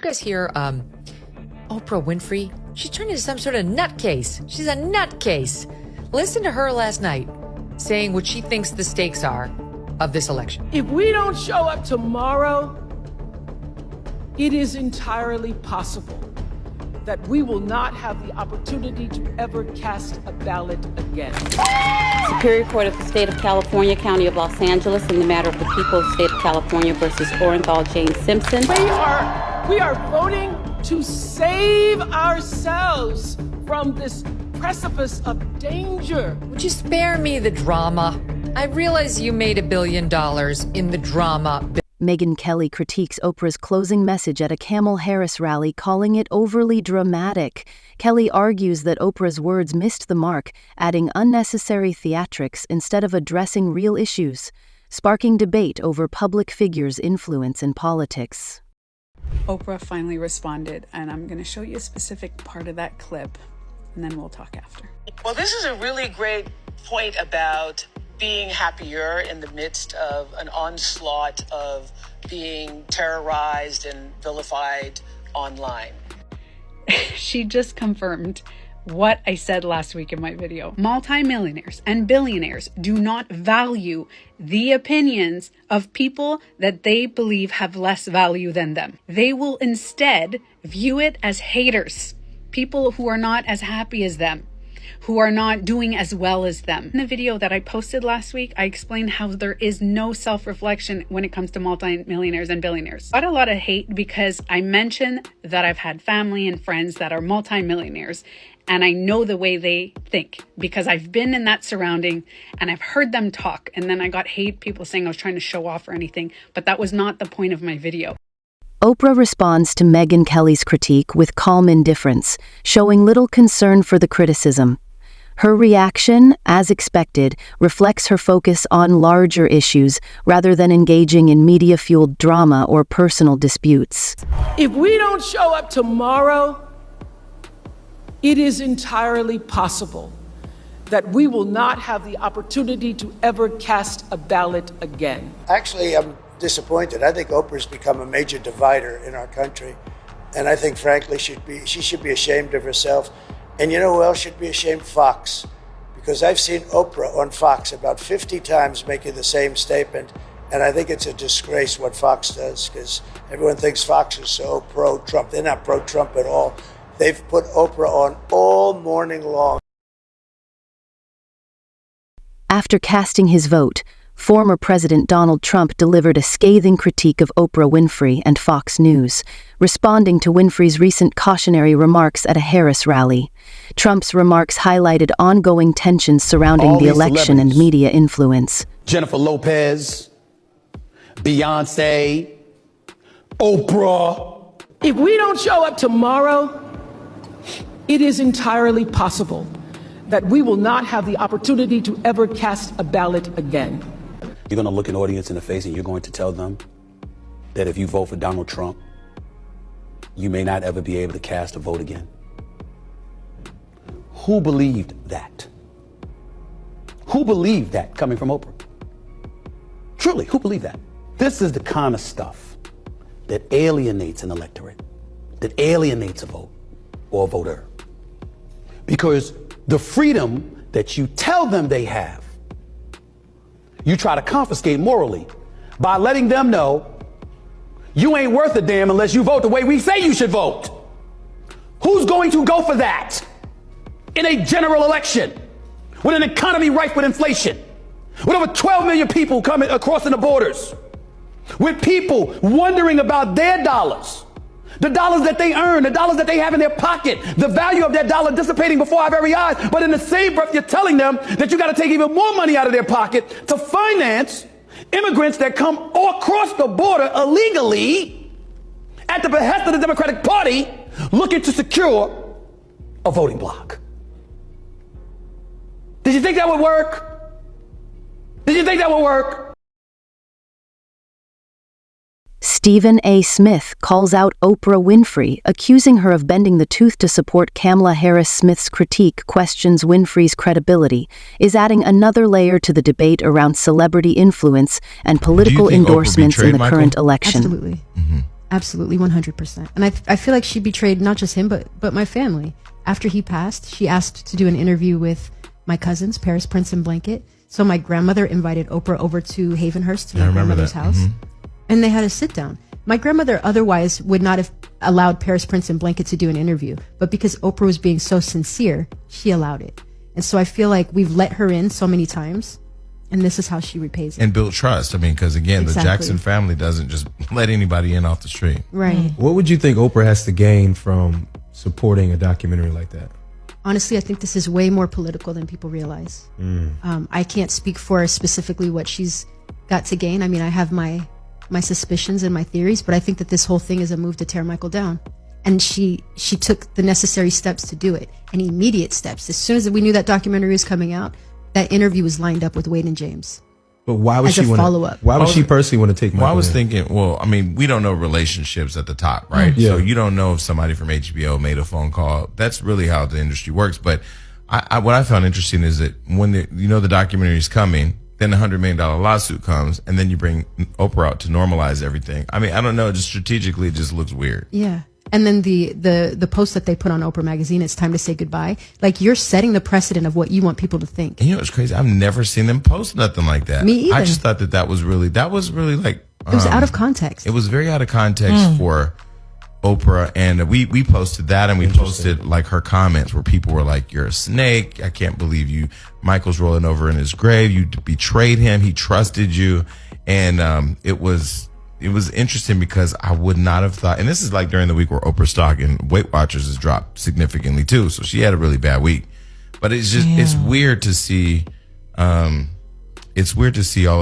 guys hear Oprah Winfrey? She's turned into some sort of nutcase. She's a nutcase. Listen to her last night saying what she thinks the stakes are of this election. If we don't show up tomorrow, it is entirely possible that we will not have the opportunity to ever cast a ballot again. Superior Court of the State of California, County of Los Angeles, in the matter of the people of the State of California versus Orenthal James Simpson. We are voting to save ourselves from this precipice of danger. Would you spare me the drama? I realize you made $1 billion in the drama. Megyn Kelly critiques Oprah's closing message at a Kamala Harris rally, calling it overly dramatic. Kelly argues that Oprah's words missed the mark, adding unnecessary theatrics instead of addressing real issues, sparking debate over public figures' influence in politics. Oprah finally responded, and I'm going to show you a specific part of that clip, and then we'll talk after. Well, this is a really great point about being happier in the midst of an onslaught of being terrorized and vilified online. She just confirmed what I said last week in my video. Multimillionaires and billionaires do not value the opinions of people that they believe have less value than them. They will instead view it as haters, people who are not as happy as them, who are not doing as well as them. In the video that I posted last week, I explained how there is no self-reflection when it comes to multimillionaires and billionaires. I got a lot of hate because I mentioned that I've had family and friends that are multimillionaires, and I know the way they think because I've been in that surrounding and I've heard them talk. And then I got hate, people saying I was trying to show off or anything, but that was not the point of my video. Oprah responds to Megyn Kelly's critique with calm indifference, showing little concern for the criticism. Her reaction, as expected, reflects her focus on larger issues rather than engaging in media-fueled drama or personal disputes. If we don't show up tomorrow, it is entirely possible that we will not have the opportunity to ever cast a ballot again. Actually, I'm disappointed. I think Oprah's become a major divider in our country. And I think, frankly, she should be ashamed of herself. And you know who else should be ashamed? Fox. Because I've seen Oprah on Fox about 50 times making the same statement. And I think it's a disgrace what Fox does, because everyone thinks Fox is so pro-Trump. They're not pro-Trump at all. They've put Oprah on all morning long. After casting his vote, former President Donald Trump delivered a scathing critique of Oprah Winfrey and Fox News, responding to Winfrey's recent cautionary remarks at a Harris rally. Trump's remarks highlighted ongoing tensions surrounding the election and media influence. Jennifer Lopez, Beyonce, Oprah. If we don't show up tomorrow, it is entirely possible that we will not have the opportunity to ever cast a ballot again. You're going to look an audience in the face and you're going to tell them that if you vote for Donald Trump, you may not ever be able to cast a vote again. Who believed that? Who believed that coming from Oprah? Truly, who believed that? This is the kind of stuff that alienates an electorate, that alienates a vote or a voter. Because the freedom that you tell them they have, you try to confiscate morally by letting them know you ain't worth a damn unless you vote the way we say you should vote. Who's going to go for that in a general election with an economy rife with inflation, with over 12 million people coming crossing the borders, with people wondering about their dollars, the dollars that they earn, the dollars that they have in their pocket, the value of that dollar dissipating before our very eyes. But in the same breath, you're telling them that you got to take even more money out of their pocket to finance immigrants that come all across the border illegally at the behest of the Democratic Party looking to secure a voting bloc. Did you think that would work? Did you think that would work? Stephen A. Smith calls out Oprah Winfrey, accusing her of bending the tooth to support Kamala Harris. Smith's critique questions Winfrey's credibility, is adding another layer to the debate around celebrity influence and political endorsements in the current election. Absolutely. Absolutely, 100%. And I feel like she betrayed not just him, but my family. After he passed, she asked to do an interview with my cousins, Paris, Prince, and Blanket. So my grandmother invited Oprah over to Havenhurst, to my grandmother's house. And they had a sit down. My grandmother otherwise would not have allowed Paris, Prince, and Blanket to do an interview. But because Oprah was being so sincere, she allowed it. And so I feel like we've let her in so many times. And this is how she repays it. And build trust. I mean, because again, the Jackson family doesn't just let anybody in off the street. Right. What would you think Oprah has to gain from supporting a documentary like that? Honestly, I think this is way more political than people realize. I can't speak for specifically what she's got to gain. I mean, I have my suspicions and my theories, but I think that this whole thing is a move to tear Michael down. And she took the necessary steps to do it, and immediate steps. As soon as we knew that documentary was coming out, that interview was lined up with Wade and James. But why would she follow-up? Why would she personally want to take Michael? Well, I was thinking, I mean, we don't know relationships at the top, right? Yeah. So you don't know if somebody from HBO made a phone call. That's really how the industry works. But what I found interesting is that when the documentary is coming, then the $100 million lawsuit comes, and then you bring Oprah out to normalize everything. I mean, I don't know. Just strategically, it just looks weird. Yeah. And then the post that they put on Oprah Magazine, it's time to say goodbye. Like, you're setting the precedent of what you want people to think. And you know what's crazy? I've never seen them post nothing like that. Me either. I just thought that was really like... It was out of context. It was very out of context for Oprah. And we posted that, and we posted like her comments where people were like, "You're a snake. I can't believe you. Michael's rolling over in his grave. You betrayed him. He trusted you." And it was interesting because I would not have thought, and this is like during the week where Oprah's stock and Weight Watchers has dropped significantly too. So she had a really bad week, but it's just, it's weird to see, all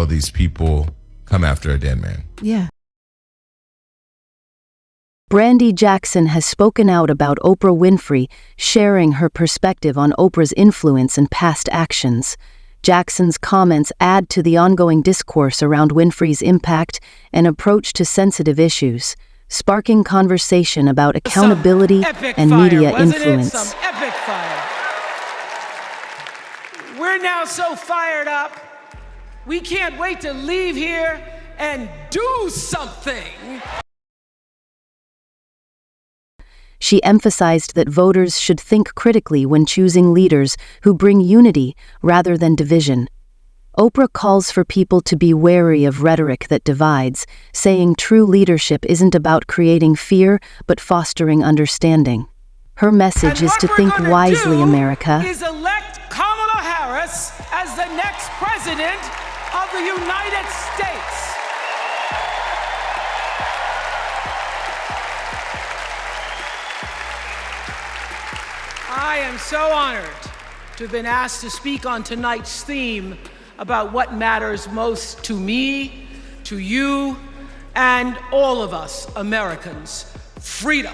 of these people come after a dead man. Yeah. Brandy Jackson has spoken out about Oprah Winfrey, sharing her perspective on Oprah's influence and past actions. Jackson's comments add to the ongoing discourse around Winfrey's impact and approach to sensitive issues, sparking conversation about accountability and media influence. Some epic fire. We're now so fired up, we can't wait to leave here and do something. She emphasized that voters should think critically when choosing leaders who bring unity rather than division. Oprah calls for people to be wary of rhetoric that divides, saying true leadership isn't about creating fear but fostering understanding. Her message is to think wisely, America. Is elect Kamala Harris as the next president of the United States. I am so honored to have been asked to speak on tonight's theme about what matters most to me, to you, and all of us Americans: freedom.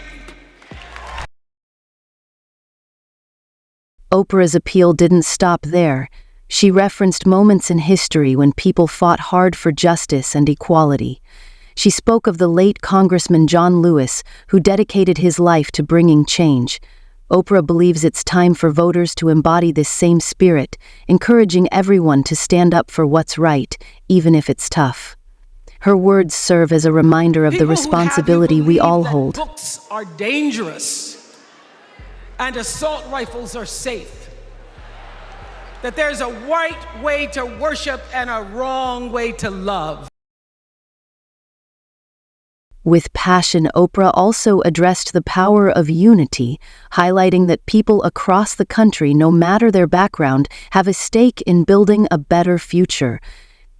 Oprah's appeal didn't stop there. She referenced moments in history when people fought hard for justice and equality. She spoke of the late Congressman John Lewis, who dedicated his life to bringing change. Oprah believes it's time for voters to embody this same spirit, encouraging everyone to stand up for what's right, even if it's tough. Her words serve as a reminder of the responsibility we all hold. Books are dangerous and assault rifles are safe. That there's a right way to worship and a wrong way to love. With passion, Oprah also addressed the power of unity, highlighting that people across the country, no matter their background, have a stake in building a better future.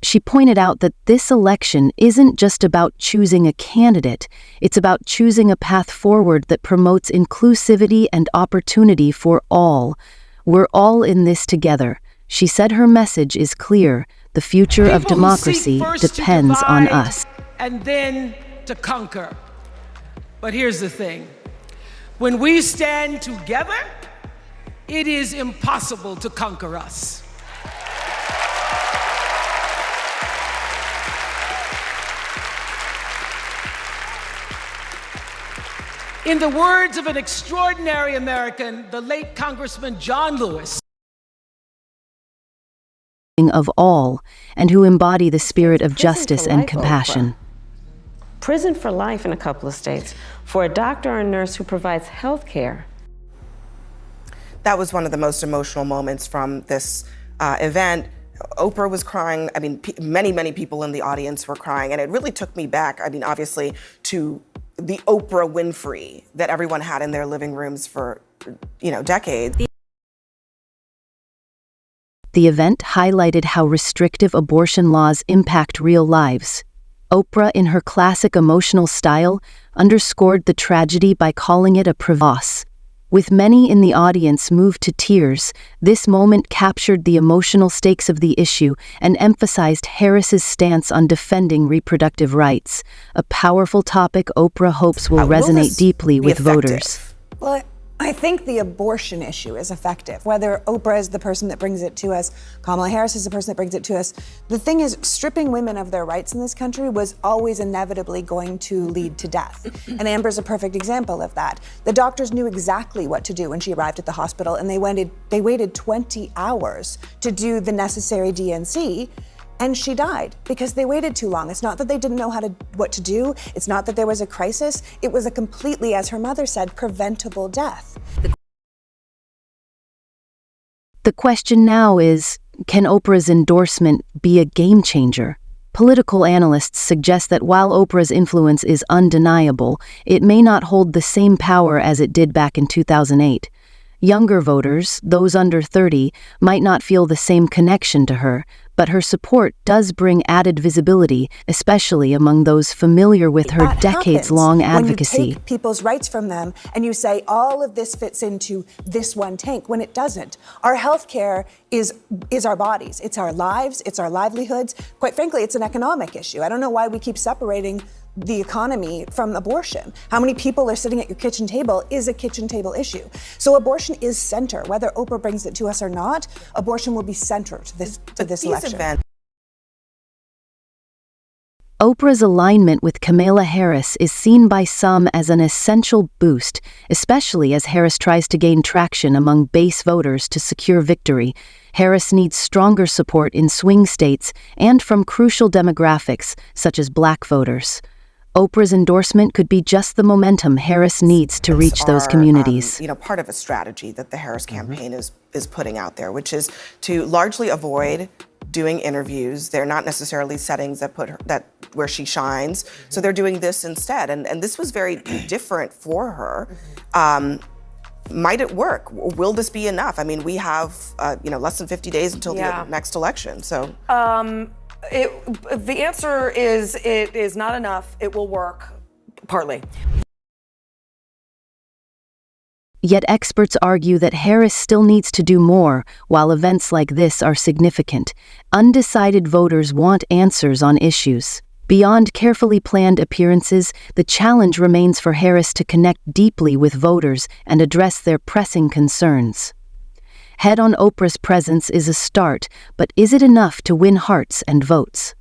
She pointed out that this election isn't just about choosing a candidate, it's about choosing a path forward that promotes inclusivity and opportunity for all. We're all in this together. She said her message is clear: the future of democracy depends on us. And then to conquer. But here's the thing. When we stand together, it is impossible to conquer us. In the words of an extraordinary American, the late Congressman John Lewis, of all, and who embody the spirit of justice and compassion. prison for life in a couple of states for a doctor or nurse who provides health care. That was one of the most emotional moments from this event. Oprah was crying. I mean, many people in the audience were crying. And it really took me back, I mean, obviously, to the Oprah Winfrey that everyone had in their living rooms for, decades. The event highlighted how restrictive abortion laws impact real lives. Oprah, in her classic emotional style, underscored the tragedy by calling it a privacy. With many in the audience moved to tears, this moment captured the emotional stakes of the issue and emphasized Harris's stance on defending reproductive rights, a powerful topic Oprah hopes will resonate deeply with voters. Well, I think the abortion issue is effective. Whether Oprah is the person that brings it to us, Kamala Harris is the person that brings it to us. The thing is, stripping women of their rights in this country was always inevitably going to lead to death. And Amber's a perfect example of that. The doctors knew exactly what to do when she arrived at the hospital, and they waited 20 hours to do the necessary DNC. And she died because they waited too long. It's not that they didn't know what to do. It's not that there was a crisis. It was a completely, as her mother said, preventable death. The question now is, can Oprah's endorsement be a game changer? Political analysts suggest that while Oprah's influence is undeniable, it may not hold the same power as it did back in 2008. Younger voters, those under 30, might not feel the same connection to her, but her support does bring added visibility, especially among those familiar with her decades-long advocacy. When you take people's rights from them and you say all of this fits into this one tank, when it doesn't. Our health care is our bodies, it's our lives, it's our livelihoods. Quite frankly, it's an economic issue. I don't know why we keep separating the economy from abortion. How many people are sitting at your kitchen table is a kitchen table issue. So abortion is center. Whether Oprah brings it to us or not, abortion will be center to this election. Oprah's alignment with Kamala Harris is seen by some as an essential boost, especially as Harris tries to gain traction among base voters to secure victory. Harris needs stronger support in swing states and from crucial demographics, such as Black voters. Oprah's endorsement could be just the momentum Harris needs to reach those communities. Part of a strategy that the Harris campaign is putting out there, which is to largely avoid doing interviews. They're not necessarily settings that where she shines, so they're doing this instead. And this was very different for her. Might it work? Will this be enough? I mean, we have less than 50 days until the next election. So. The answer is it is not enough. It will work, partly. Yet experts argue that Harris still needs to do more, while events like this are significant. Undecided voters want answers on issues. Beyond carefully planned appearances, the challenge remains for Harris to connect deeply with voters and address their pressing concerns. Head on Oprah's presence is a start, but is it enough to win hearts and votes?